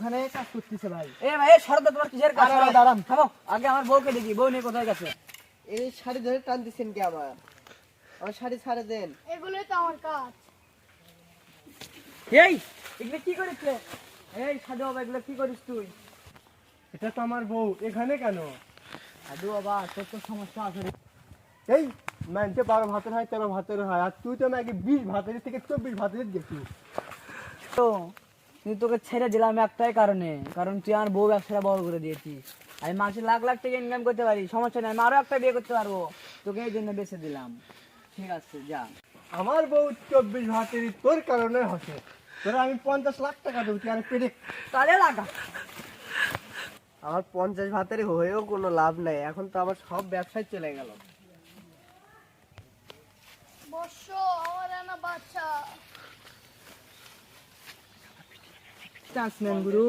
ওখানে কাজ করতেছে ভাই। এ ভাই শরৎ তোমার কিসের কাজ? আরে ভাই, দাঁড়ান। থামো, আগে আমার বউকে দেখি, বউ নিয়ে কোথায় গেছে? এই শাড়ি ধরে টান দিচ্ছেন কি আবার? আমার শাড়ি ছাড়ে দেন। এগুলোই তো আমার কাজ। এই এগুলো কি করিস রে? এই সাধু বাবা, এগুলো কি করিস তুই? এটা তো আমার বউ, এখানে কেন? সাধু বাবা, তোর তো সমস্যা আছে রে। এই মানতে 12 ভাতের হয় 13 ভাতের হয়, আর তুই তো আমাকে 20 ভাতের থেকে 24 ভাতের গেছিস। তো কিন্তু তোকে ছেড়ে দিলাম একটাই কারণে, কারণ তুই আমার বউ ব্যবসাটা বড় করে দিয়েছিস। আমি মাসে লাখ লাখ টাকা ইনকাম করতে পারি, সমস্যা নেই, আমি আরো একটা বিয়ে করতে পারবো। তোকে এই জন্য বেছে দিলাম। ঠিক আছে, যা। আমার বউ 24 ভাতের তোর কারণে হচ্ছে। তোরা আমি 50 লাখ টাকা দেবো, তুই আর পেটে তাহলে লাগা। আমার 50 ভাতের হয়েও কোনো লাভ নাই, এখন তো আমার সব ব্যবসায় চলে গেল। বর্ষ আমার আনা বাচ্চা। চান্স নেন গুরু।